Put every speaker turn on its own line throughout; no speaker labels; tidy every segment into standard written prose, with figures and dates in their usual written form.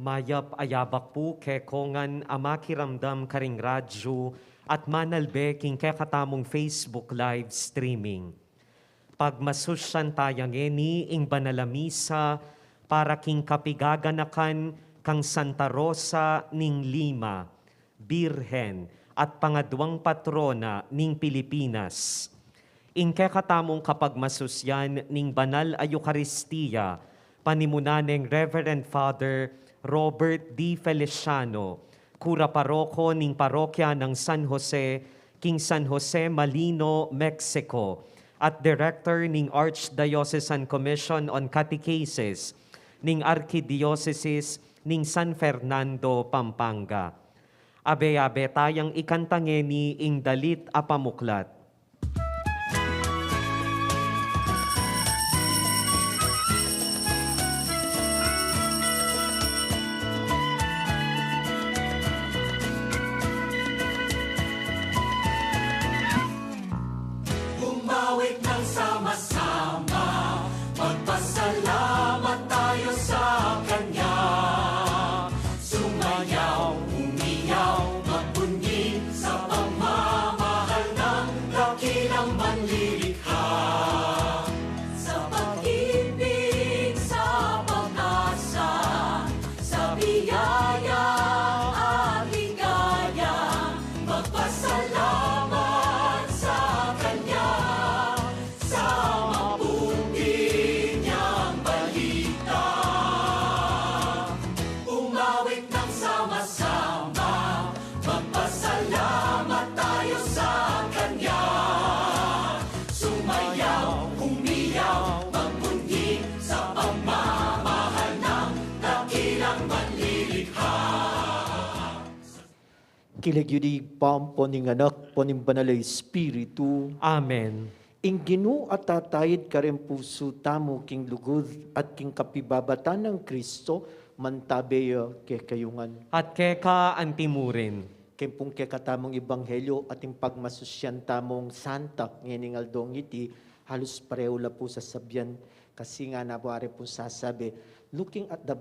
Mayap ayabak po kekongan amakiramdam karing radyo at manalbe king kekatamong Facebook live streaming. Pagmasusyan tayangeni ing banalamisa para king kapigaganakan kang Santa Rosa ning Lima, Birhen at pangadwang patrona ning Pilipinas. Ing kekatamong kapagmasusyan ning banal a Eucharistia, panimunaneng Reverend Father Robert D. Feliciano, Kura Paroko ning Parokya ng San Jose, King San Jose Malino, Mexico, at Director ning Archdiocesan Commission on Catechesis ning Archdiocese ning San Fernando, Pampanga. Abe-abe tayang ikantangeni ing dalit a pamuklat.
Bumawit ng sama-sama, magpasalamat tayo sa Kanya. Sumayaw, umiyaw, magbunyi sa pagmamahal ng dakilang manlilikha. Sa pag-ibig, sa pag-asa, sa biyaya at ligaya, magpasalamat sa Kanya. Sa mabuti niyang balita, umawit ng sama-sama, magpasalamat tayo sa Kanya. Sumayaw, umiyaw, magbunyi sa pagmamahal ng dakilang manlilikha.
Kilig yun pampo ning anak, po ning banalay Espiritu.
Amen.
Ing Ginoo at tatayid ka rin puso tamo king lugod at king kapibabatan ng Kristo, mantabeyo ke kayungan.
At keka antimurin.
Kempong ke katamong ebanghelyo at ing pagmasusyan tamong santa, ngening aldong iti, halos pareho la po sa sabyan. Kasi nga nabuari po sasabi, looking at the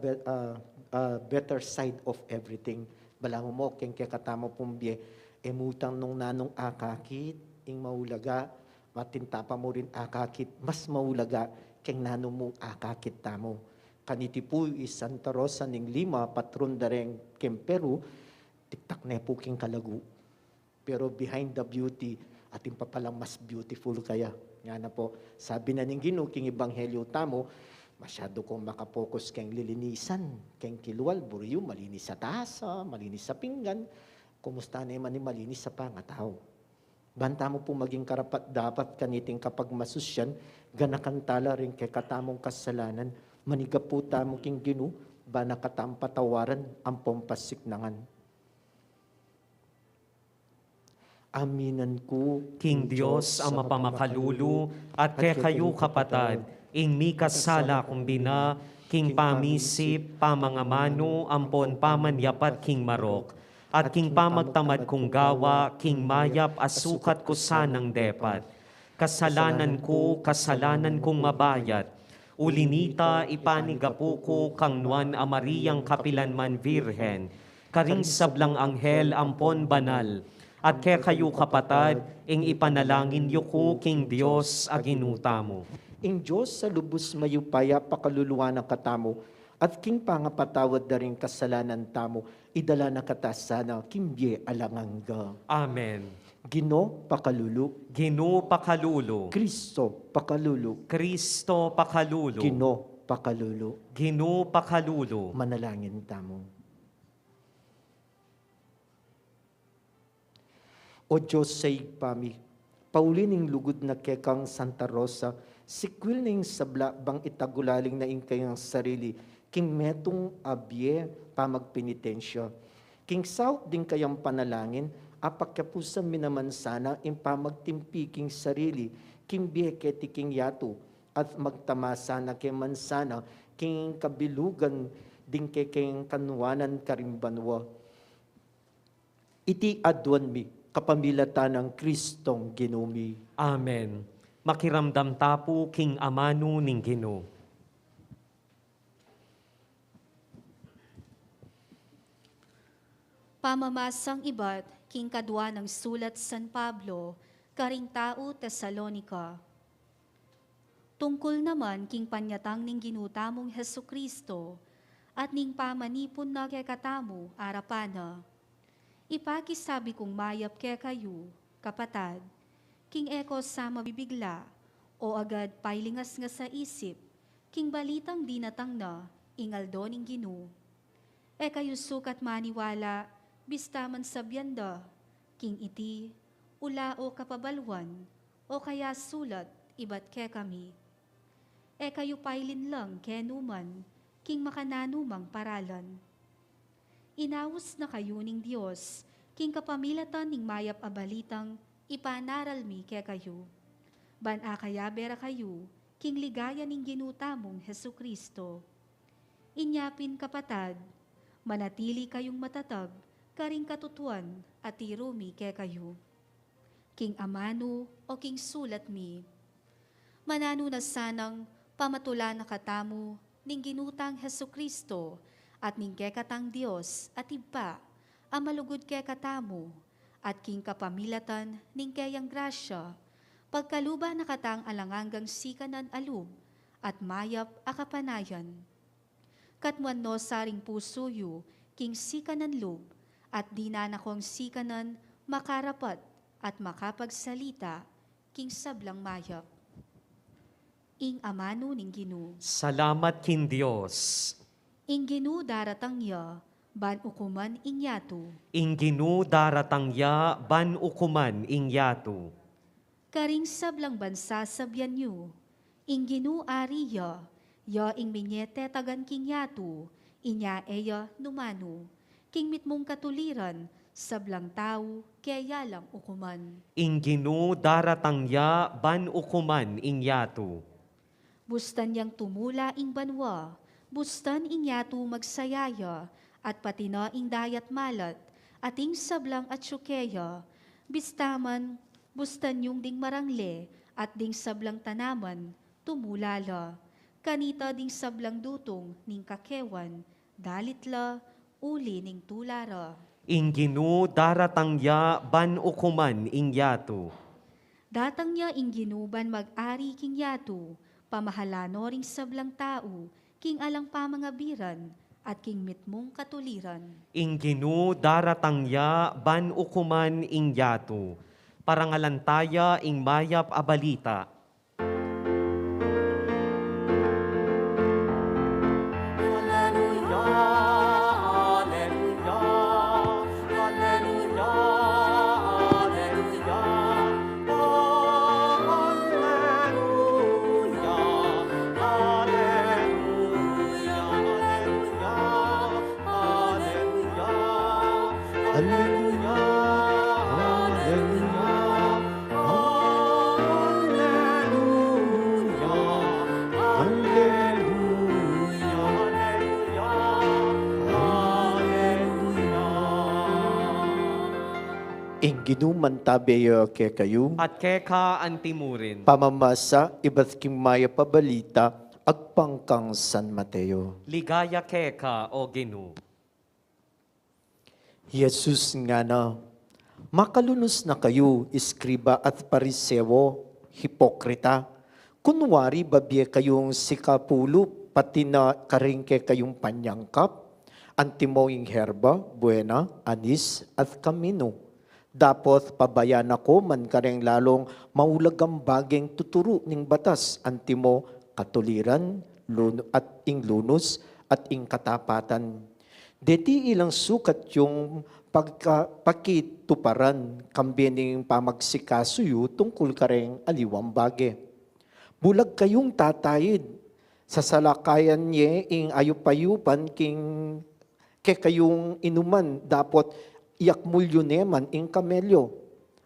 better side of everything. Balango mo, keng ke katamo pumbye, emutang nung nanong akakit, ing maulaga, matintapa mo rin akakit, mas maulaga, keng nanong mong akakit tamo. Kaniti po Santa Rosa ning Lima, patron dareng kemperu, tiktak na po king kalagu. Pero behind the beauty, ating papalang mas beautiful kaya. Nga na po, sabi na ning Ginoo king ebanghelyo tamo, masyado kong makapokus keng lilinisan, keng kilwal, buryo, malinis sa tasa, malinis sa pinggan, kumusta na man ni malinis sa pangatao. Banta mo po maging karapat dapat kaniting kapag masusyan, ganakantala rin kay katamong kasalanan, maniga po tamo king Ginoo, ba nakatampatawaran ang pompasiknangan. Aminan ko,
King Diyos ang mapamakalulu at kay kayo kapatad, ing mikasala kumbina, king pamisip, pamangamano, ampon pamanyapat king marok, at king pamagtamad kong gawa, king mayap asukat ko sanang depat. Kasalanan kong mabayat, ulinita ipanigapo ko kang nuan a Mariyang Kapilanman Virhen, karing sablang anghel ampon banal, at kaya kayo kapatad, ing ipanalangin yu ko king Diyos aginuta mo.
ing Diyos sa lubos mayupaya pakaluluwa ng katamo, at king pangapatawad na rin kasalanan tamo, idala na katasana, kimbye alangangga.
Amen.
Gino pakalulu,
Gino pakalulo.
Kristo pakalulu,
Kristo pakalulo.
Gino pakalulu.
Gino pakalulo.
Manalangin tamo. O Diyos sa igpami, paulining lugod na kekang Santa Rosa, sikwil ning sabla bang itagulaling na ingkayang sarili, king metong abye pamagpenitensya. King saut din kayang panalangin, apakyapusan minamansana in pamagtimpiking sarili, king bieketi king yato, at magtamasa na kay mansana, king kabilugan din kay kanuwanan karimbanwa. Iti adwan mi, kapamilatan ng Kristong Ginumi.
Amen. Makiramdam tapo king amano ning Ginoo.
Pamamasang iba't king kadwa ng sulat San Pablo, karing tao Tesalonika. Tungkol naman king panyatang ning ginutamong Hesu Kristo, at ning pamanipon na kay katamu arapana. Ipakisabi kong mayap kay kayo, kapatad, king eko sa mabibigla, o agad pailingas nga sa isip, king balitang dinatang na, ingaldo ning Ginu. E kayo sukat maniwala, bistaman sa biyanda, king iti, ula o kapabalwan, o kaya sulat, ibat ke kami. E kayo pailin lang kenuman, king makananumang paralan. Inawos na kayo ning Diyos, king kapamilatan ning mayap abalitang, ipanaral mi ke kayo. Ban-a kaya bera kayo, king ligaya ning ginutamong Hesu Kristo. Inyapin kapatad, manatili kayong matatag, karing katutuan at irumi ke kayo. King amano o king sulat mi. Manano na sanang pamatula na katamu ning ginutang Hesu Kristo at ning kekatang Dios at iba ang malugod ke katamu at king kapamilatan ning kayang grasya pagkaluba na katang alanganggang sikanan alub at mayap akapanayan. Katmuan no saring pusuyo king sikanan lub at di na nakong sikanan makarapat at makapagsalita king sablang mayap. Ing amano ning Ginu.
Salamat kin Diyos.
Ing Ginu daratang ya, ban ukuman ing yatu.
Ing Ginu daratang ya, ban ukuman ing yatu.
Karing sablang bansa sabyan yu. Ing Ginu ariya, ya ing minyete tagan king yatu, inya eya numanu. King mitmong katuliran, sablang tao, kaya lang ukuman.
Ing Ginu daratang ya, ban ukuman ing yatu.
Bustan yang tumula ing banwa, bustan ing yatu magsayaya, at pati na ing dayat malat, ating sablang at syukeya, bistaman, bustan yung ding marangle, at ding sablang tanaman, tumulala, kanita ding sablang dutong, ning kakewan, dalitla, uli ning tulara.
Ing Ginu daratang ya, ban ukuman ing yatu.
Datang niya ing ginuban mag-ari king yatu, pamahalano ring sablang tao, king alang pamangabiran, at king mitmong katuliran.
Ing Ginu daratang ya, ban ukuman ing yatu. Parangalantaya ing mayap abalita.
Hallelujah, Hallelujah, Hallelujah, Hallelujah, Hallelujah. Ing ginuman tabeyo ke kayo,
At keka antimurin.
pamamasa iba't king maya pabalita, agpangkang San Mateo.
Ligaya keka o Ginu.
Jesus nga na, makalunos na kayo, iskriba at parisewo, hipokrita. Kunwari babye kayong sikapulo, pati na karingke kayong panyangkap, antimoing herba, buena, anis, at kamino. Dapat pabayan ako man kareng lalong maulagang bageng tuturo ning batas, antimo katuliran, at ing lunos, at ing katapatan. Deti ilang sukat yung pakituparan kambining pamagsikaso tungkol kareng aliwang bage. Bulag kayong tatayid sa salakayan niya ing ayupayupan king kayong inuman dapat iyak mulyo neman ing kamelyo.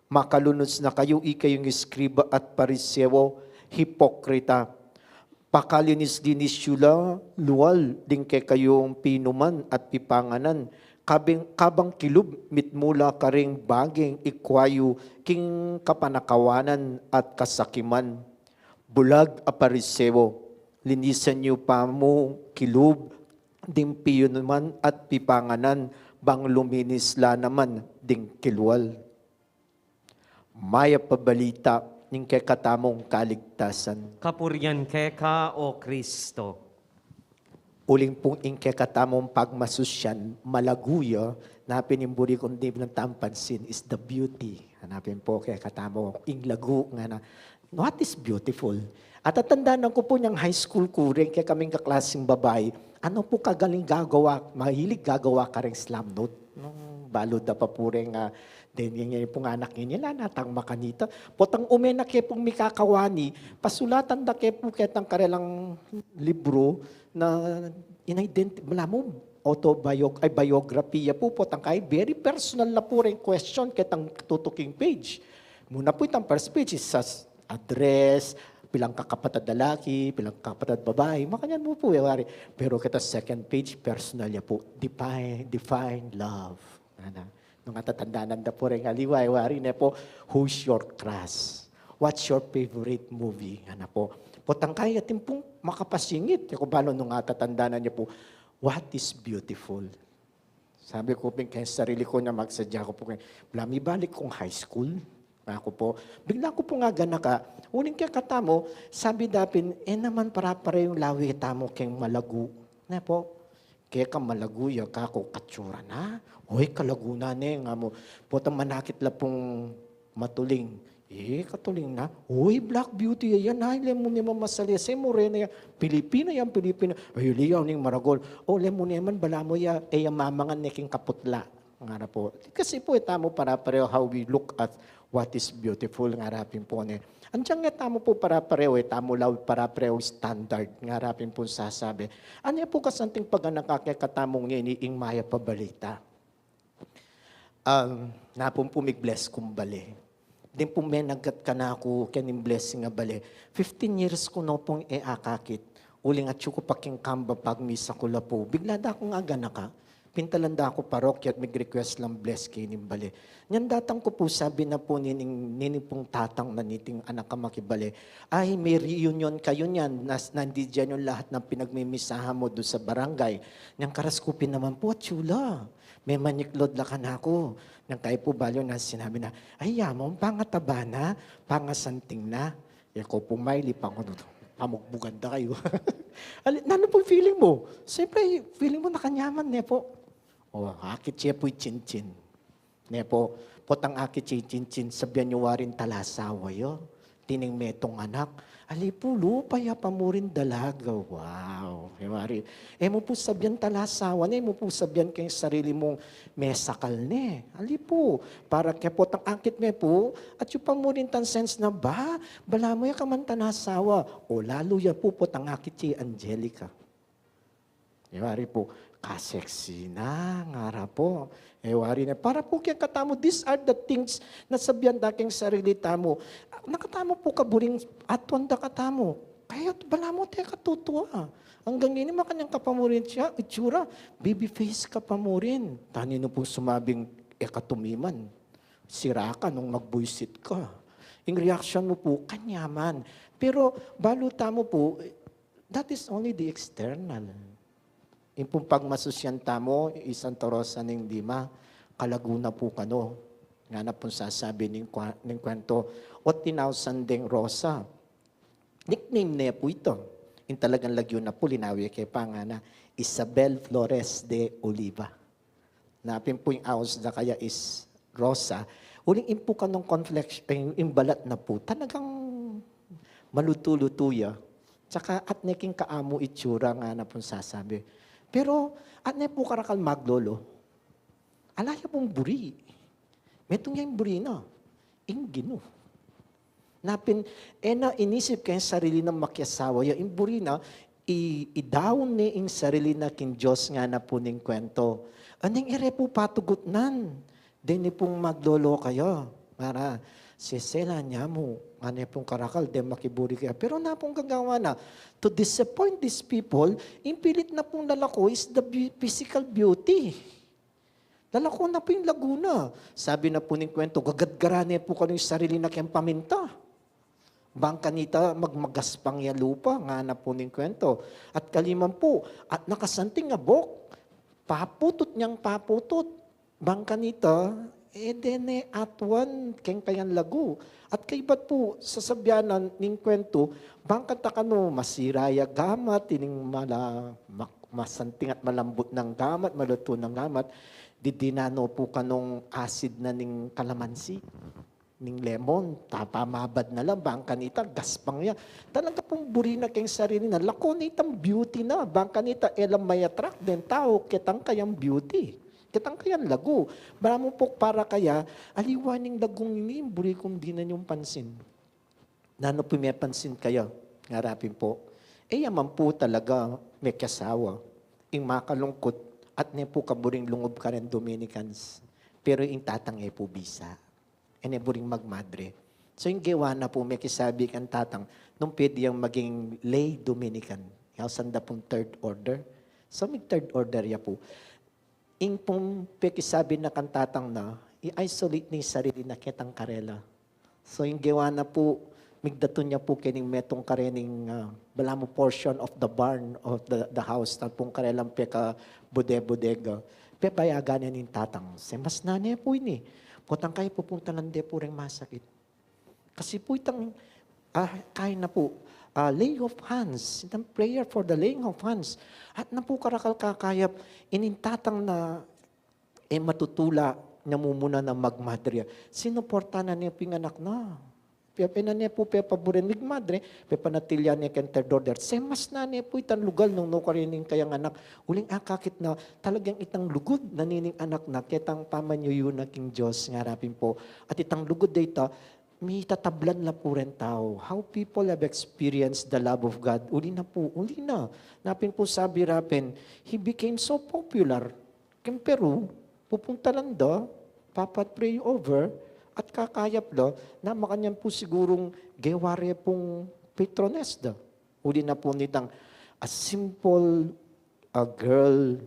Makalunos na kayo ikayong iskriba at parisewo, hipokrita. Pakalinis dinis yula, luwal, din kay kayong pinuman at pipanganan, kabang kilub mitmula karing baging ikwayo king kapanakawanan at kasakiman. Bulag a parisewo, linisan niyo pa mo kilub, din pinuman at pipanganan, bang luminis la naman ding kilwal. Maya pabalita ning kay katamong kaligtasan.
Kapurian keka o Kristo.
Uling pong ingke katamong pagmasusyan, malaguya, na pinimburi kong di ng tampansin is the beauty. Hanapin po kay katamo, inglagu nga na, what is beautiful? At tatandaan ko po niyang high school ko rin, kaya kaming kaklaseng babae, ano po kagaling gagawa, mahilig gagawa ka rin slam note. Nung balod na pa po rin then yung pong anak niya, natang makanita. Potang umena kaya pong mikakawani, pasulatan da kaya po kaya tang karelang libro na wala mo, biography po potang kay very personal na po rin question kaya tang tutuking page. Muna po itang first page is sa address, bilang kakapatid lalaki, bilang kakapatid babae, makanyan mo po. Pero kita second page, personal niya po, define love. Nung natatandaan na po rin aliway, wari na po, who's your crush? What's your favorite movie? Po. Potang kaya pong makapasingit. Kung paano nung natatandaan niya po, what is beautiful? Sabi ko po kaya sarili ko na magsadya ko po kaya, blami balik kong high school. Ako po, bigla ko po nga ganaka, uling kaya katamo, sabi dapin, naman para yung lawi tamo kayong malagu. Na po, kaya ka malaguya ka ko katsura na. Hoy, kalaguna nga mo. Potang manakit la pong matuling. Katuling na. Hoy, black beauty yan. Ay, lemon naman masalya. Se morena yan. Pilipina yan, Pilipina. Ay, liyaw ning maragol. Lemon naman, bala mo ya. Mamangan neking kaputla. Nga na po. Kasi po, tamo para pareho how we look at what is beautiful. Nga rapin po ne. Andiyan nga tamo po para pareho, tamo law para pareho standard. Nga rapin po sasabi. Ano po kasanting pag nakakakatamong ing maya pabalita? Napong pumig-bless kong bali. Din po may nagkat ka na ako kaning blessing nga bali. 15 years ko no pong akakit. Uling at ko paking kamba pag misa ko la po. Bigla da akong aga na ka. Pintalanda ako parokya at mag-request lang bless kayo bali. Nyan datang ko po sabi na po nining pong tatang na niting anak ka makibali. Ay may reunion kayo niyan. Nandi dyan yung lahat ng pinagmimisahan mo doon sa barangay. Nyan karaskupin naman po at chula. May maniklod la ka na ako. Nang kayo po balyo na sinabi na, ay yamong pangataba na, pangasanting na. Ko po may lipang ko doon. Pamugbugan na kayo. Ano po feeling mo? Siyempre, feeling mo nakanyaman, ne po. Akit siya po'y chin-chin. Ne po, potang akit siya chin-chin, sabihan niyo warin talasawa yo. Tining metong anak. Alipulo, paya pa mo rin dalaga. Wow. Mo po sabihan talasawa na, mo po sabihan kayong sarili mong mesakal ne. Alipo, para kaya potang akit me po, at yung pa mo rin tan sense na bala mo ya ka man tanasawa. O lalo ya po potang akit si Angelica. Po, kaseksi na, ngara po. Wari na, para po kaya katamo, these are the things na sabihan daking sarili tamo. Nakatamo po ka buring atwan da katamo. Kaya bala mo tayo katutuwa. Hanggang ngayon, makanyang kapamurin siya, itsura, baby face ka pa mo rin. Tanino po sumabing katumiman. Sira ka nung magbuisit ka. Yung reaction mo po, kanyaman. Pero baluta mo po, that is only the external. Yung pong pagmasusyan tamo, isang torosa ng dima, kalaguna po kano. Nga na pong sasabi ng kwento, o tinawsan ding Rosa. Nickname niya po ito. Yung talagang lagyo na po, linawi kay pangana, Isabel Flores de Oliva. Napin po yung house na kaya is Rosa. Uling impo ka ng complexion, yung balat na po, talagang maluto-lutuya. Tsaka at neking kaamo itsura nga na pong sasabi. Pero, at na po karakal maglolo, alaya pong buri. Metong yung buri na, ingino. Napin, na inisip kayo sarili ng makyasawa, yung buri na, i-down ni yung sarili na kin Diyos nga na po ning kwento. Aning ire po patugot nan, din pong maglolo kayo. Para, sisela niya mo, ano pong karakal, di makiburi kaya. Pero na pong gagawa na, to disappoint these people, impilit na pong lalako is the physical beauty. Lalako na po yung laguna. Sabi na po ng kwento, gagadgarane po ka yung sarili na kayang paminta. Bangkanita, magmagaspang ya lupa, nga na po ng kwento. At kaliman po, at nakasanting nga bok, paputot niyang paputot. Bangka nito, dene atwan, keng kayan lagu. At kay ba't po, sasabyanan ning kwento, bangka takano, masiraya gamat, tining masanting at malambot ng gamat, maluto ng gamat, didinano po kanong acid na ning kalamansi, ning lemon, tapamabad na lang, bangka nita, gaspang niya. Talaga pong buri na keng sarili na, lako nitang beauty na, bangka nita, elam may attract din tao, kitang kayang beauty. Kitang kayan lagu. Maramo po para kaya, aliwaning lagong ini, buri kong di na niyong pansin. Nano po may pansin kayo, ngarapin po. Yaman po talaga may kasawa. Ing makalungkot, at ne po kaburing lungob ka rin Dominicans. Pero ing tatang po bisa. Ene buring magmadre. So yung gawa na po, may kisabi kan tatang, nung pwede yung maging lay Dominican. Yung sanda pong third order. So may third order ya po. Ing pong pekisabi na kantatang na, i-isolate ni sarili na kitang karela. So yung gawa na po, migdato niya po kining metong karening balamo portion of the barn of the house na pong karelang peka bodega. Pepayagan niya ning tatang. Mas nanay po ini. Putang kayo pupunta lang de po rin masakit. Kasi po itang, kaya na po, laying of hands, itang prayer for the laying of hands. At na po karakal kakayap, inintatang na matutula niya muna na magmadre. Sinuporta na niya pinganak na. Pepe na niya po pepaburin mig madre, pepa natilya niya ken terdoder. Semas na niya po itang lugal nung nukarining kayang anak. Uling akakit na talagang itang lugod na nining anak na ketang pamanyo na king Diyos ngarapin po. At itang lugod data, may tatablan na po rin tao. How people have experienced the love of God. Uli na po, uli na. Napin po sabi rapin, he became so popular. Kem Peru, pupunta lang do, papat pray over, at kakayap do, na makanyang po sigurong geware pong patrones do. Uli na po nitang, a simple girl,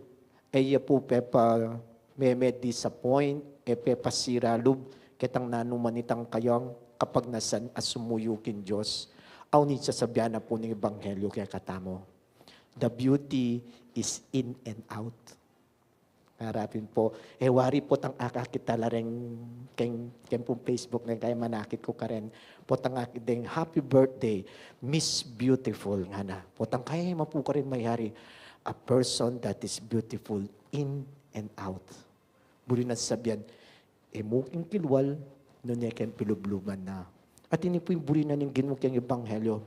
po pepa meme disappoint, pepa siralub, kitang nanumanitang kayang kapag nasan asumuyukin Diyos. Aw ni sasabihan na po ng Ebanghelyo kaya katamo. The beauty is in and out. Harapin po. Wari po tang akakitala rin keng po Facebook na kaya manakit ko ka rin. Po tang akideng happy birthday, Miss Beautiful nga na. Po tang kaya mapu ka rin mayari. A person that is beautiful in and out. Buli na sabihan, muking kilwal, no niya kayang pilubluman na. At ini po yung buri na ng ginukang Ebanghelyo.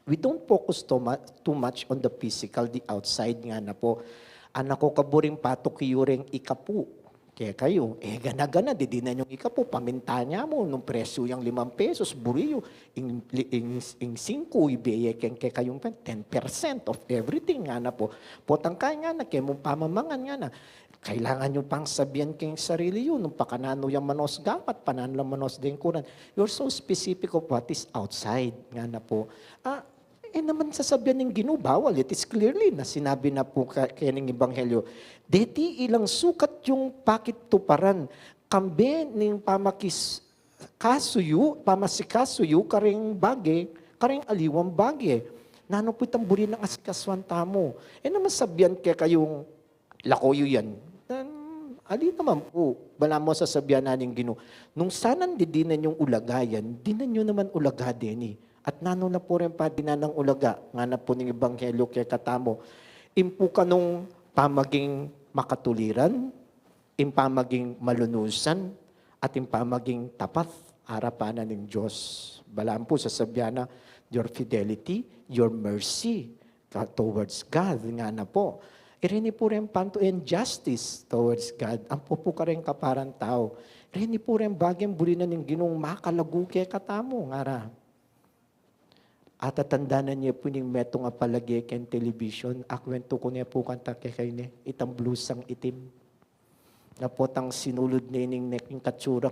We don't focus too much on the physical, the outside nga na po. Anak ko kaburing patok kiyuring ikapu. Kaya kayo, gana-gana, di na yung ikapu, paminta niya mo, nung presyo yung 5 pesos, buriyo, ing 5, ibeye kaya kayong 10% of everything nga na po. Potang kaya nga na, kaya mong pamamangan nga na. Kailangan nyo pang sabihan kayong sarili yun. Nung pakanano yung manos gapat, panano lang manos din kuran. You're so specific of what is outside. Nga na po. Naman sasabihan ng ginubawal. It is clearly na sinabi na po kaya ng Ebanghelyo. Deti ilang sukat yung pakit tuparan. Kambe ng pamasikasuyo, karing bagay, karing aliwang bagay. Nano po itang buri ng asikaswan tamo. Naman sabihan kaya kayong lakoyo yan. Ali naman po, bala mo sasabihan nanin Ginoo. Nung sanan di dinan yung ulagayan, dinan nyo naman ulaga din At nano na po rin pa dinanang ulaga, nga na po ng Ebanghelyo kaya katamo. Impo ka nung pamaging makatuliran, impamaging malunusan, at impamaging tapat, harapanan ng Diyos. Balaan po sasabihan na, your fidelity, your mercy towards God, nga na po. Irini po rin panto and justice towards God. Ang pupo ka rin kaparang tao. Irini po rin bagyang bulinan ng Ginong makalagu kaya katamo, ngara. At atandanan niya po ng metong apalagi kayong television. Akwento ko niya po kanta kay ni itang blusang itim. Na po tang sinulod na ining neking katsura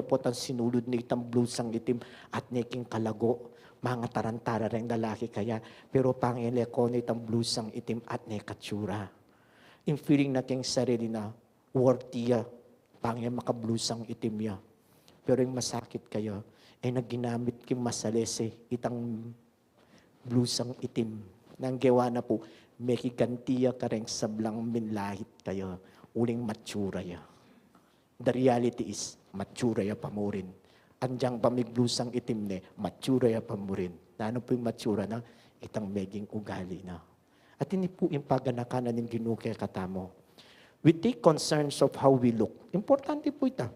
po tang sinulod na itang blusang itim at neking kalago. Mga tarantara rin lalaki kaya, pero pangile ko na itang blusang itim at nekatsura. Yung feeling na kayong sarili na, worthiya, pangile makablusang itim ya. Pero yung masakit kayo, naginamit kayong masalese, itang blusang itim. Nang gawa na po, may kigantiya ka rin sablang minlahit kayo, uling matsura ya. The reality is, matsura ya pa mo rin. Andyang pamiglusang itim ne, matsura ya pa mo rin. Na ano po yung matsura na? Itang meging ugali na. At hindi po yung paganakanan ng Ginoo kaya katamo. We take concerns of how we look. Importante po ito.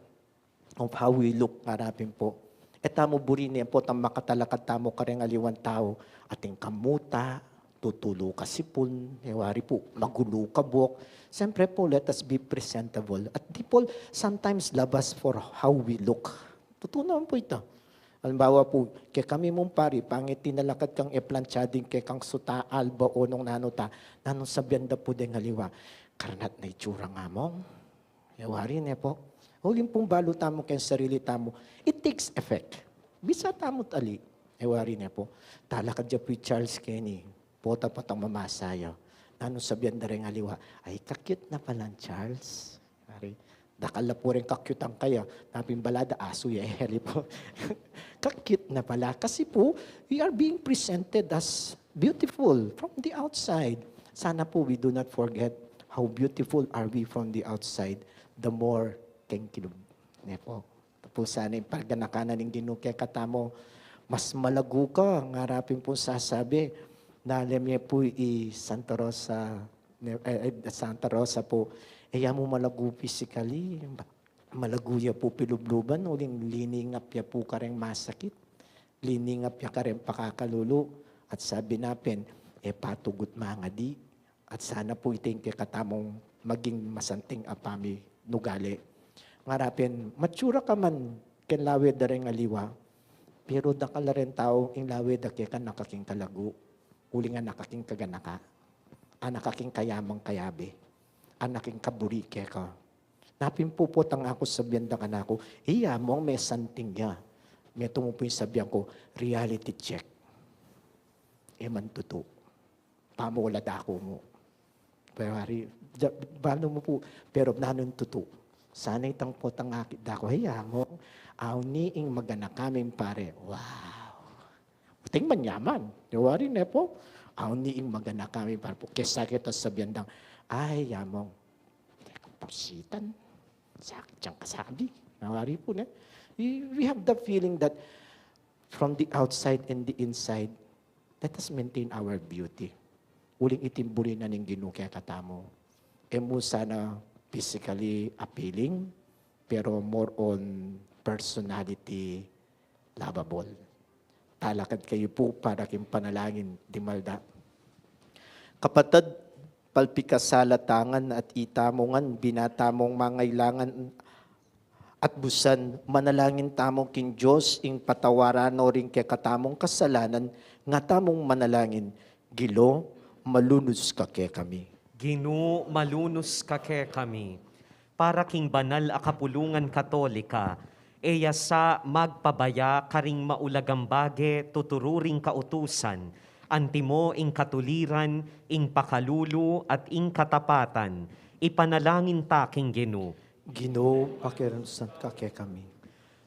Of how we look, harapin po. Etamo burin niya po, tam makatalakad tamo ka rin aliwan tao, ating kamuta, tutulo ka sipon, hewari po, magulo ka buhok. Siyempre po, let us be presentable. At di po, sometimes labas for how we look. Totoo naman po ito. Halimbawa po, kaya kami mong pari, pangit tinalakad kang eplanchading kaya kang suta, alba o nung nanota, nanong sabyanda po din haliwa. Karanat na itsura nga mo. Hewari niya po. Huling pong balo tamo kaya sarili tamo, it takes effect. Bisa tamo tali. Ewari niya po. Talakad niya po Charles Kenny. Pota patang mamasayo. Nanong sabihan na rin aliwa, ay kakyut na pala Charles. Ari, dakala po rin kakyut ang kaya. Napimbalada, aso heli po. Kakyut na pala. Kasi po, we are being presented as beautiful from the outside. Sana po we do not forget how beautiful are we from the outside. The more kilub. Ne po. Tapos sana yung pagganakanan ng Ginoo kaya katamo, mas malago ka, ang harapin po sasabi, na alam niya po Santa Rosa po, mo malago physically, malago ya po pilubluban, uling liningap ya po ka rin masakit, liningap ya ka rin pakakalulo, at sabi natin, patugot mga di, at sana po iting kaya katamong maging masanting apami nugali. Ngarapin, matsura ka man, ken lawed da rin aliwa, pero dakala rin tao, in lawed da kaya nakaking kalago, uli nga nakaking kaganaka, nakaking kayamang kayabe, nakaking kaburi kaya ka. Napimpupot ang ako sabihan da ka na ako, iya mo may santing ya. May tumupo yung sabihan ko, reality check. Man tuto. Pamulad ako mo. Pero bano mo po, pero nanon tuto. Sana itang potang akit dako, mo, niing magana kaming pare. Wow! Uting manyaman. Diwari na po, niing magana kaming pare po. Kesa kita sabihan dang, yamong, pasitan. Sakit siyang kasabi. Nawari po na. We have the feeling that from the outside and the inside, let us maintain our beauty. Uling itimbuli na ng Ginoo kaya katamo. Mo sana physically appealing, pero more on personality lovable. Talakad kayo po para king panalangin, di malda. Kapatid, palpikasalatangan at itamongan, binatamong mangailangan at busan, manalangin tamong king Diyos, ing patawaran o ring kaya katamong kasalanan, nga tamong manalangin, Gilo, malunos ka kaya kami.
Ginoo, malunos ka ke kami, para king banal a kapulungan katolika, eya sa magpabaya karing maulagambage tutururing kautusan, antimo ing katuliran, ing pakalulu at ing katapatan, ipanalangin ta king Ginoo.
Ginoo, pakiramsan ka kaya kami.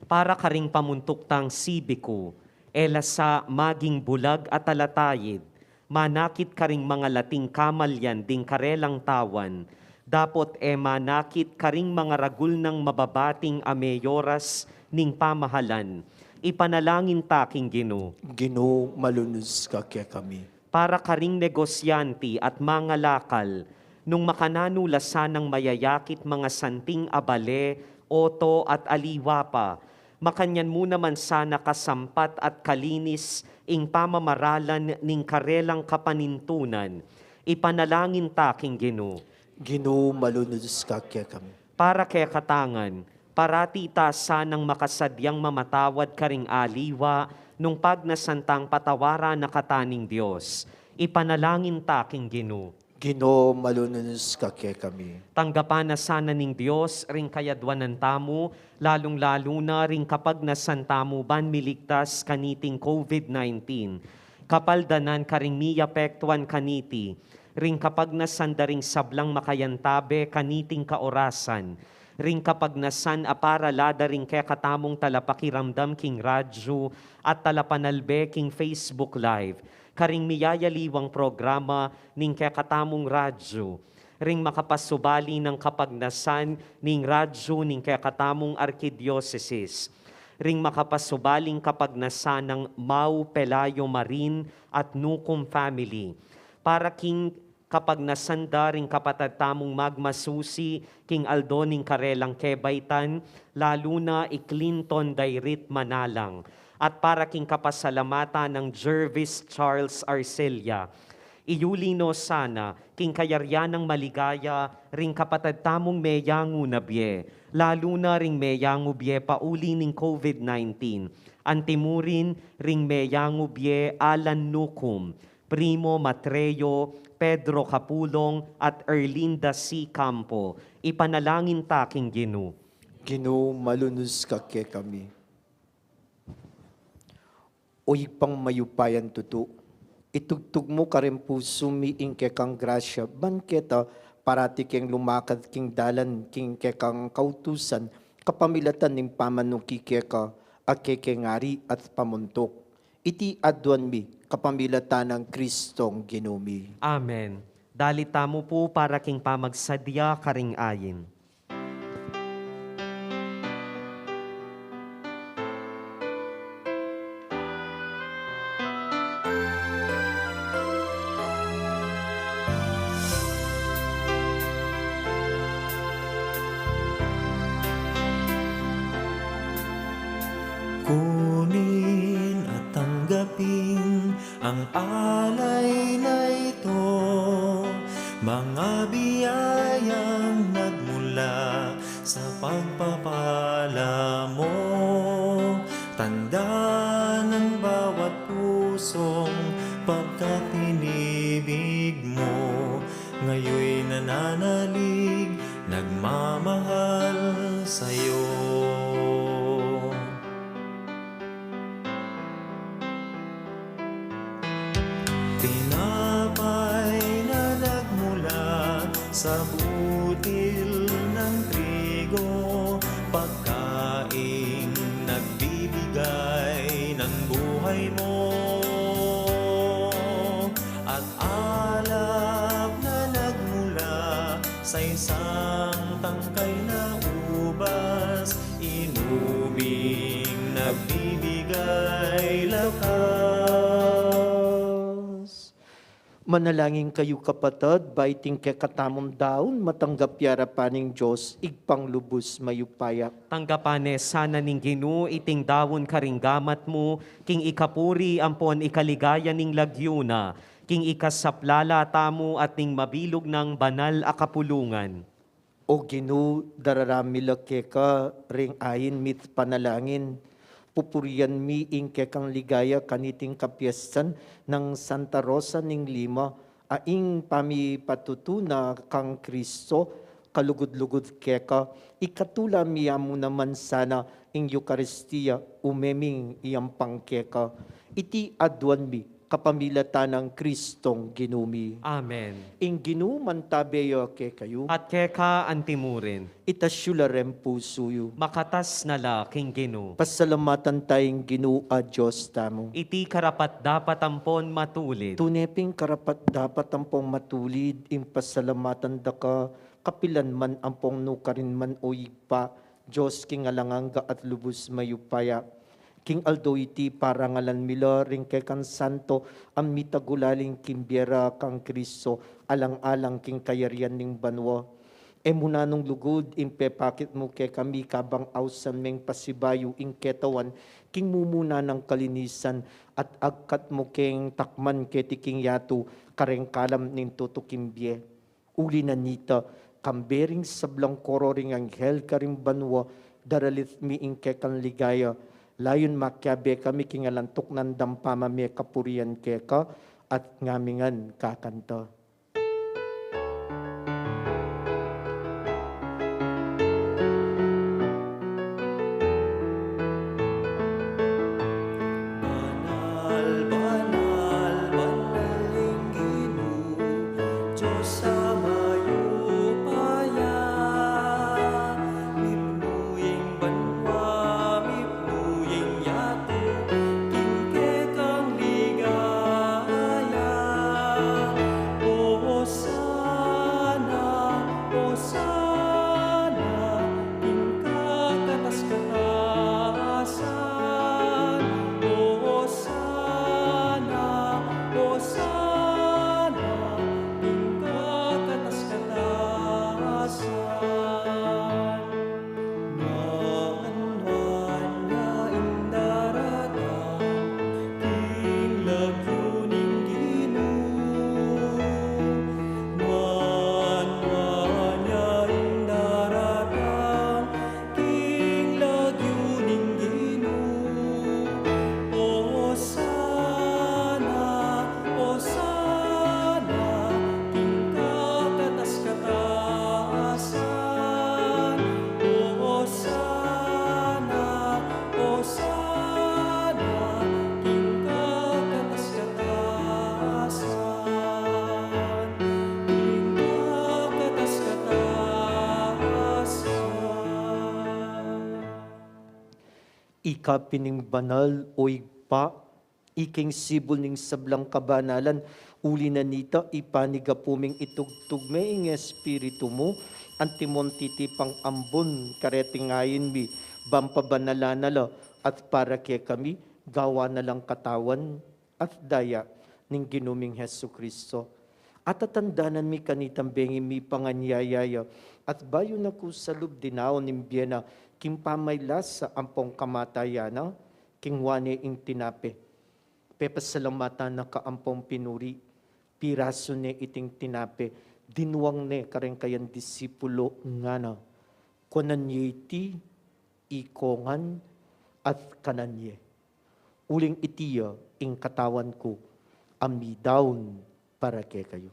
Para karing pamuntuktang sibiko, ela sa maging bulag at alatayid, manakit karing mga lating kamalyan ding karelang tawan, dapot manakit karing mga ragul ng mababating ameyoras ning pamahalan, ipanalangin taking Ginoo.
Ginoo, malunos ka kaya kami.
Para karing negosyanti at mga lakal, nung makananulasan ng mayayakit mga santing abale, oto at aliwa pa, makanyan mo naman sana kasampat at kalinis ing pamamaralan ning karelang kapanintunan, ipanalangin taking Ginoo.
Ginoo, malunos ka kaya kami.
Para kaya katangan, parati ta sanang makasadyang mamatawad karing aliwa, nung pagnasantang patawara na kataning Diyos, ipanalangin taking Ginoo.
Ginoo, malunos ka kaya kami.
Tanggapan na sana ning Diyos ring kayadwanan tamo, lalong-lalo na ring kapag nasantamo ban miligtas kaniting COVID-19. Kapaldanan karing miyapektuan kaniti, ring kapag nasandaring sablang makayantabe kaniting kaorasan, ring kapag nasan aparalada ring kaya katamong talapakiramdam king radyo at talapanalbe king Facebook Live, karing miyayaliwang programa ning kakatamong radyo, ring makapasubali ng kapagnasan ning radyo ning kakatamong arkidiocesis, ring makapasubaling kapagnasan ng Mau Pelayo Marin at Nucum family, para king kapag nasanda ring kapatad tamong magmasusi king Aldo ning Karelang Kebaytan, lalo na Clinton Dairit Manalang, at para king kapasalamata ng Jervis Charles Arcelia. Iulino sana king kayaryan ng maligaya ring kapatad tamong meyangu na biye, lalo na ring meyangu biye pauli ning COVID-19. Antimurin ring meyangu biye Alan Nucum, Primo Matreo, Pedro Capulong at Erlinda C. Campo. Ipanalangin taking Ginoo.
Ginoo, malunos ka ke kami. O pang mayupayan tutu, itugtog mo ka rin puso miing ke kang grasya, banketa parati keng lumakad king dalan king ke kang kautusan, kapamilatan ning pamanong kikeka, akekengari at pamuntok. Iti adwan mi, kapamilatan ng Kristong Ginumi.
Amen. Dalita mo po para king pamagsadya karing ayin.
Kunin at tanggapin ang alay na ito, mga biyayang nagmula sa pagpapala mo. Tanda ng bawat pusong pagkatinibig mo, ngayoy nananalig, nagmamahal sa'yo. Tinapay na nagmula sa butil ng trigo, pagkaing nagbibigay ng buhay mo, at alap na nagmula sa isang tangkay na ubas, inubing nagbibigay lakas.
Manalangin kayo kapatid, baiting ke katamong daon, matanggap yara paning Diyos, igpang lubos mayupaya.
Tanggapane sana ning Ginoo iting dawon karing gamat mo, king ikapuri ampon ikaligaya ning lagyuna, king ikasaplala tamo at ning mabilog ng banal a kapulungan.
O Ginoo, dararamila ke ka, ring ayin mit panalangin, pupurian mi ing kekang ligaya kaniting kapiyasan ng Santa Rosa ning Lima, aing pami patutuna kang Kristo, kalugod-lugod keka, ikatula miya mo naman sana ing Eucharistia, umeming iyang pangkeka, iti adwan mi, kapamilatan ng Kristong Ginumi.
Amen.
Ing ginuman tabeyo ke kayo,
At keka antimurin,
itasyularem pusuyo.
makatas na la king Ginoo.
Pasalamatan tayong Ginoo a Diyos tamo.
Iti karapat dapat ampon matulid.
Tuneping karapat dapat ampong matulid, impasalamatan da ka, kapilan man ampong nukarin man o igpa, Diyos king alanganga at lubos mayupaya. King Aldo iti parangalan mila ring kekan santo, ang mitagulaling kimbiera kang Kristo, alang-alang king kayarian ning banwa. Emunanong lugod, impepakit mo ke kami kabang awsan meng pasibayo ing ketawan, king mumuna ng kalinisan, at agkat mo keng takman keti king yato, kareng kalam ning tutukimbye. Uli na nita, kambering sablang koro ring anghel karing banwa, daralit mi ing kekan ligaya, layon makyabe kami kingalantok ng dampama me kapurian keka, at ngamingan kakanta.
Banal, banal, banal ing Ginoo, Diyos sa mayupaya. Mipnuying banwa, mipnuying yato, kingke kang ligaya. Hosana, tingkataas-katasan. Hosana, Hosana, tingkataas-katasan. Naan-naan niya indaratang, kinlagyuning Ginoo. Naan-naan niya indaratang, kinlagyuning Ginoo. Hosana, Hosana, tingkataas-kataasan. Hosana, Hosana, tingkataas-kataasan. Tingkataas-kataasan.
Ikapining banal o igpa, iking sibol ning sablang kabanalan, uli na nita, ipanigapuming itugtug ing espiritu mo, antimon titipang ambon, karetingayin mi, bampabanalanala, at para kaya kami, gawa na lang katawan, at daya, ning ginuming Hesu Kristo. At tatandanan mi kanitambengin mi panganyayaya, at bayo na ku sa lubdinaw nimbyena, kim pamaylas sa ampong kamatayana, king wane ing tinape. Pepasalamatan na kaampong pinuri, piraso ne iting tinape, dinuwang ne kareng kayan disipulo nga na, konanyeti, ikongan, at kananye. Uling itiya ing katawan ko, amidawn para kay kayo.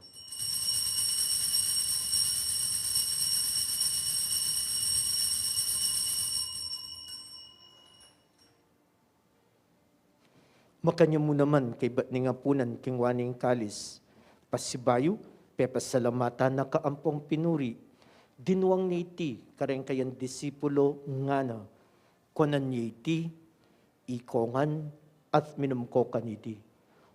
Makanya mo naman kay ba't ni nga punan king waning kalis. Pasibayo, pepasalamatan na kaampong pinuri. Dinuwang niti, kareng kayan disipulo nga na. Konan niti, ikongan, at minumko kaniti.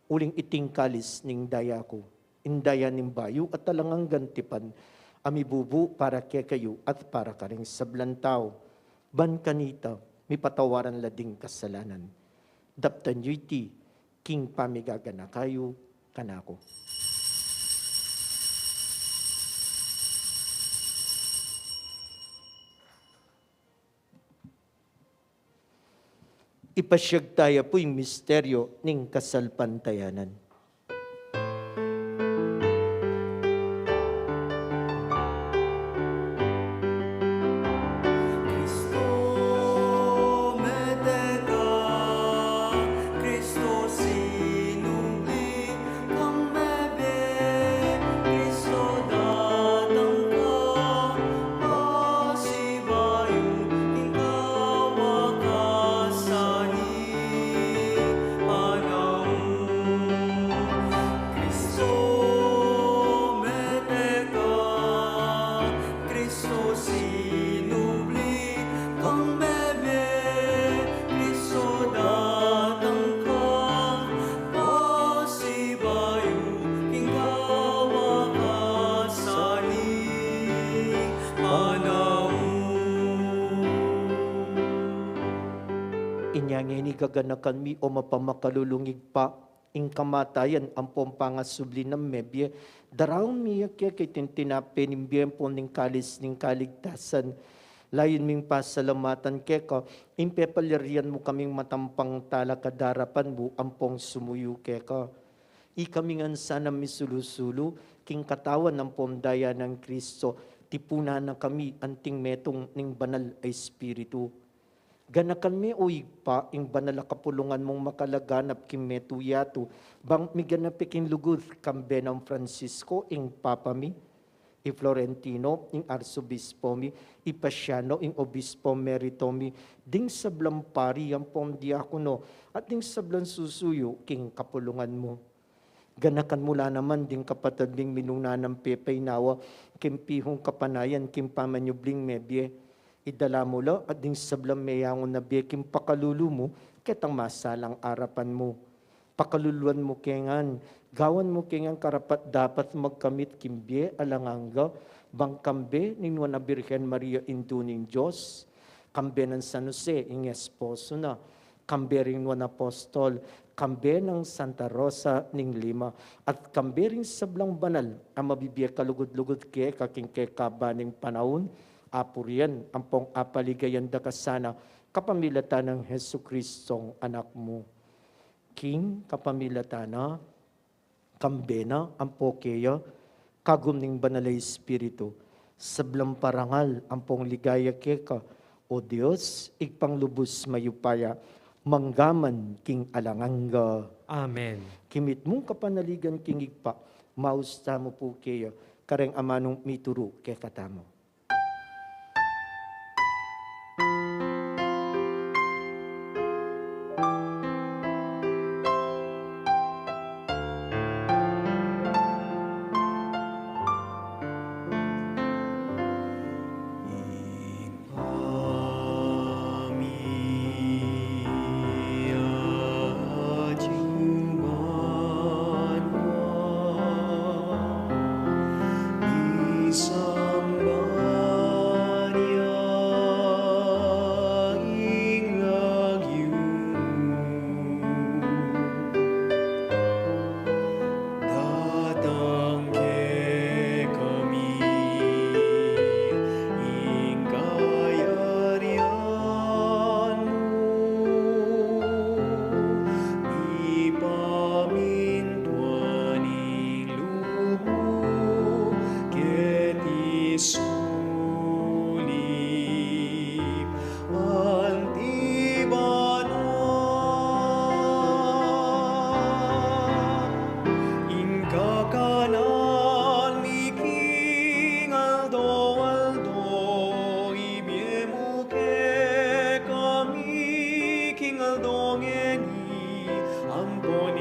Uling iting kalis ning daya ko. Indaya ning bayo at talangang gantipan. Amibubu para kay kayo at para kareng sablantaw. Ban kanita, mi patawaran lading kasalanan. Daptan yu iti, king pamigagana kayo, kanako. Ipasyag tayo po yung misteryo ng kasalpantayanan.
Cristo medeka, Cristo sinumli kang bebe, Cristo datang ka, pasibayo ikaw wakasani panahon. Cristo medeka, Cristo sinubli kang bebe, Cristo datang ka, pasibayo ikaw wakasani panahon.
Inyangin ni gaganakan mi o mapamakalulungig pa, ing kamatayan ang pompangasubli ng mebye, daraw miyak kaya kay tintinape ning biyempo ning kalis ning kaligtasan. Layon ming pasalamatan keka, impepalirian mo kaming matampang talakadarapan mo, ampong sumuyo keka. Ikamingan sana misulusulu, king katawan ng pondaya ng Kristo, tipuna na kami anting metong ning banal ay espiritu. Ganakan mi uig pa, ing banal kapulungan mong makalaganap kim metuyatu, bang miganapi king lugud kambe ng Francisco, ing Papa mi, i Florentino, ing Arsobispo mi, i Pasiano, ing Obispo Merito mi, ding sablang pari ang pong diakono, at ding sablang susuyo, king kapulungan mo. Ganakan mula naman ding kapatid ding minunanang pepay nawa, kim pihong kapanayan, kim pamanyubling mebye, idala mo la at ding sablang mayangon na biya kim pakalulu mo, ketang masalang arapan mo. pakaluluan mo kengan, gawan mo kengan karapat dapat magkamit kimbe alanganga, bang kambe ning na Birhen Maria induning Diyos, kambe ng San Jose, ing esposo na, kambe ring ng apostol, kambe ng Santa Rosa ning Lima, at kambe ring sablang banal, ang mabibiya kalugod-lugod ke, kaking ke kabaning panahon, apurian, ampong apaligayan da kasana, kapamilatan ng Hesu Kristong anak mo. King kapamilatana, kambena, ampokeya, kagumning banalay espiritu, sablang parangal, ampong ligaya keka, o Diyos, igpanglubos mayupaya, manggaman king alanganga.
Amen.
Kimit mong kapanaligan king igpa, mausta mo po kaya, kareng amanong mituro kay katamo.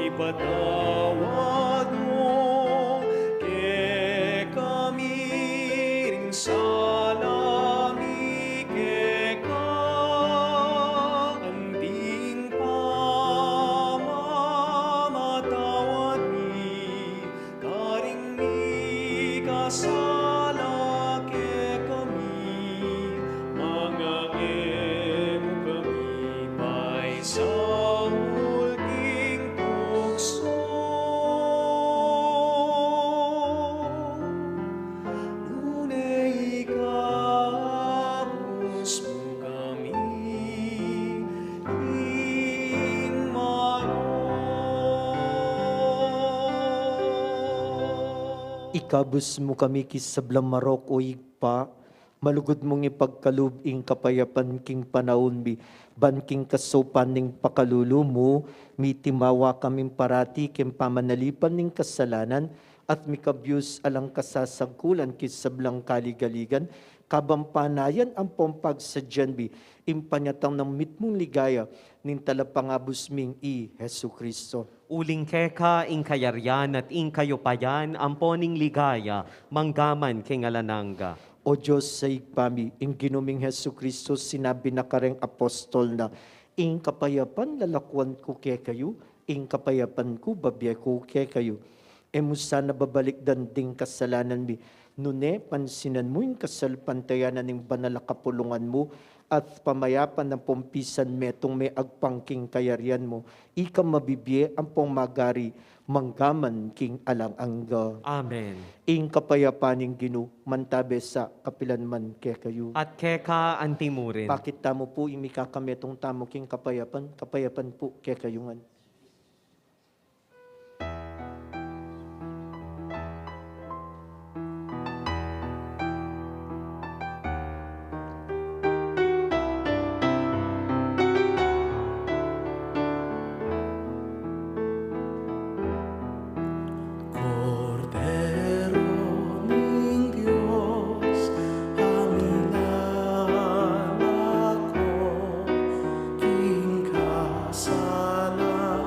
Ipatawad mo ke kami ring salami ke ka anting pamamatawad mi karing mi kasala ke kami mga emo kami may sa
Ikabus mo kami kisablang marok o igpa, malugod mong ipagkalubing kapayapan king panahon bi, banking kasopan ning pakalulu mo, mitimawa kaming parati king pamanalipan ning kasalanan, at mikabyus alang kasasagkulan kisablang kaligaligan, kabampanayan ang pompagsadyan bi, impanyatang ng mitmong ligaya, ning talapangabus ming Hesu Kristo.
Uling keka, ing kayaryan at ing kayopayan, amponing ligaya, manggaman king alananga.
O Diyos sa igpami, ing ginuming Hesu Kristo, sinabi na kareng apostol na, ing kapayapan lalakwan ko kay kayo, ing kapayapan ko babye ko kay kayo. E musta nababalik danding kasalanan mi, nune pansinan mo ing kasalpantayanan ning banal kapulungan mo, at pamayapan ng pompisan metong may agpangking kayarian mo, ika mabibye ang pong magari, manggaman king alanganga.
Amen.
Ing kapayapaning Ginu, mantabe sa kapilanman kay kayo.
At keka antimurin.
Bakit tamo po imikakametong tamo king kapayapan, kapayapan po kay kayungan.
King kasala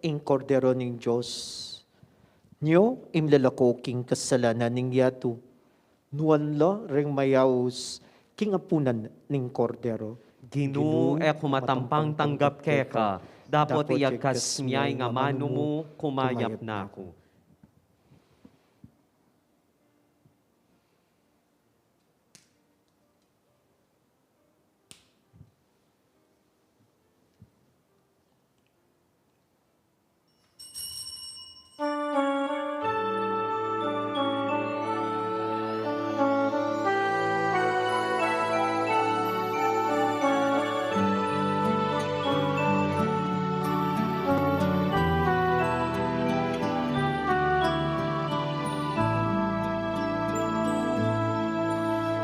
ing kordero ning Diyos. Nyo imlalako king kasalanan ning yato. Nuan ring mayaws king apunan ning kordero.
Ginu e kumatampang tanggap keka, dapot iyagkas miyay nga mano mo, kumayap na ako.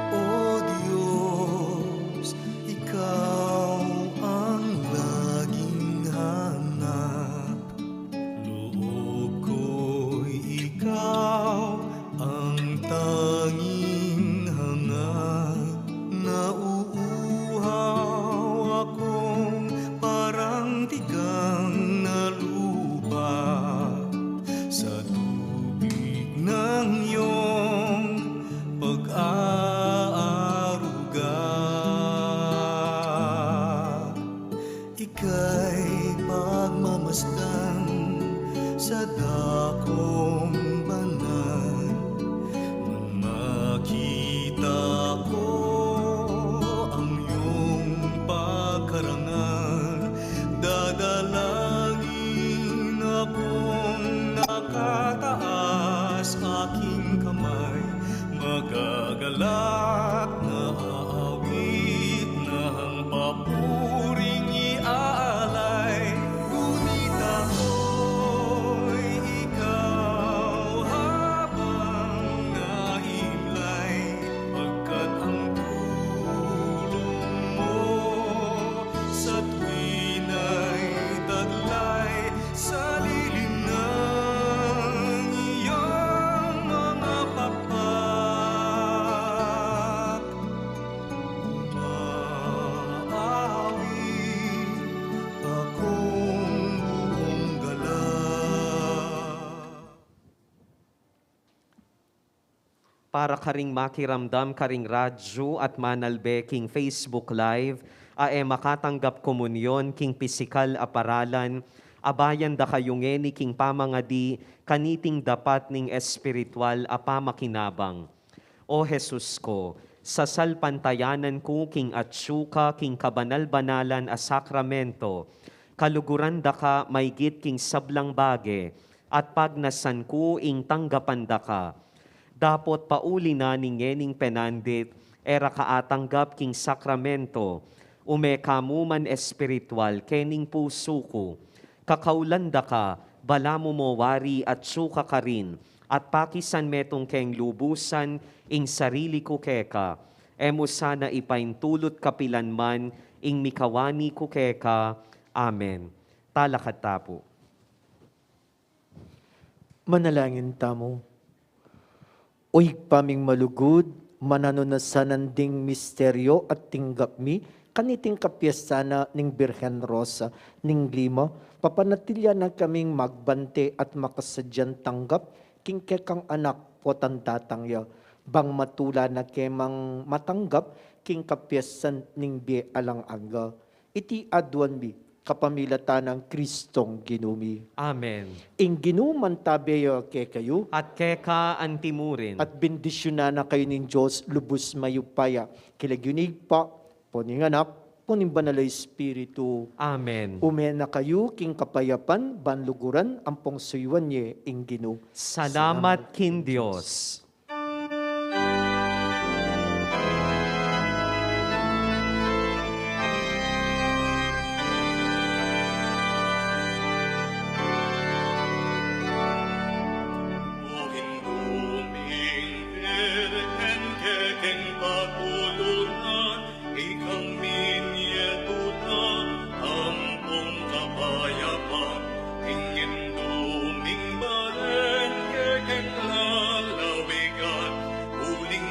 O Diyos, Ikaw ang laging hanap. Loob ko'y Ikaw ang tanging hanap. Nauuhaw akong parang tigang na lupa sa tubig ng iyong pag-aaruga. Ika'y pagmamasdan sa dakong banal. Nang makita ko ang iyong pagkarangal, dadalangin akong nakataas aking kamay, magagalak na aawit na ang papuring iaalay. Ngunit ako'y ikaw habang nahimlay, pagkat ang tulong mo sa tuwina'y taglay sa lilim ng iyong mga pakpak. Umaawit akong buong galak.
Para karing makiramdam karing radyo at manalbe king Facebook Live, ae makatanggap komunyon king pisikal a paralan, abayan da kayungeni king pamangadi, kaniting dapat ning espiritual a pamakinabang. O Jesus ko, sa salpantayanan ko king atsuka king kabanal-banalan a sakramento, kaluguran da ka maygit king sablang bage, at pagnasan ko ing tanggapan da ka. Dapot pauli na ningening penandit, era kaatanggap king sakramento, ume kamuman espiritual kening puso ko. Kakaulanda ka, bala mo wari at suka ka rin, at pakisan metong keng lubusan, ing sarili ko keka. Emo sana ipaintulot kapilanman, ing mikawani ko keka. Amen. Talakat tapo.
Manalangin tamo. Uy paming malugod, mananunasananding misteryo at tinggap mi, kaniting kapiestana ning Birhen Rosa, ning Lima, papanatilya na kaming magbante at makasadyan tanggap, king kekang anak po tandatangya, bang matula na kemang matanggap, king kapiestan ning bi alang aga. Iti adwan mi, kapamilata ng Kristong ginumi.
Amen.
Ing ginuman tabeyo ke kayo,
At keka antimurin.
at bendisyonan na kayo ng Diyos, lubos mayupaya. Kilagyunig pa, puninganap, puning banal na Espiritu.
Amen.
Umen na kayo, king kapayapan, banluguran, ampong suywan niya, ing ginu.
Salamat kin Diyos.
Uling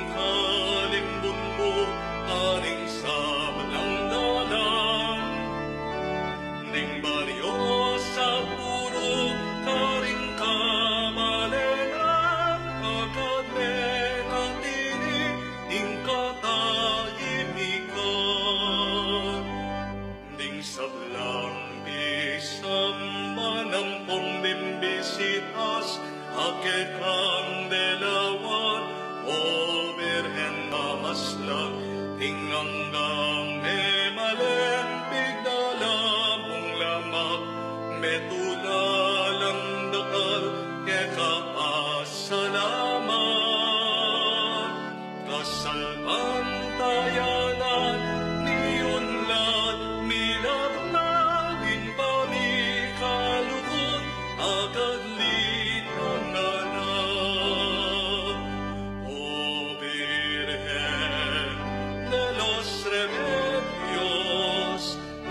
kadlinan anak. O Virgen de los Remedios,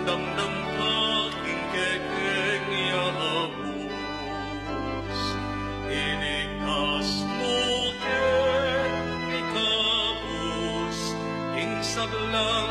damdam aking kekenya abus. Iligtas mo ken ikabus, ing sablang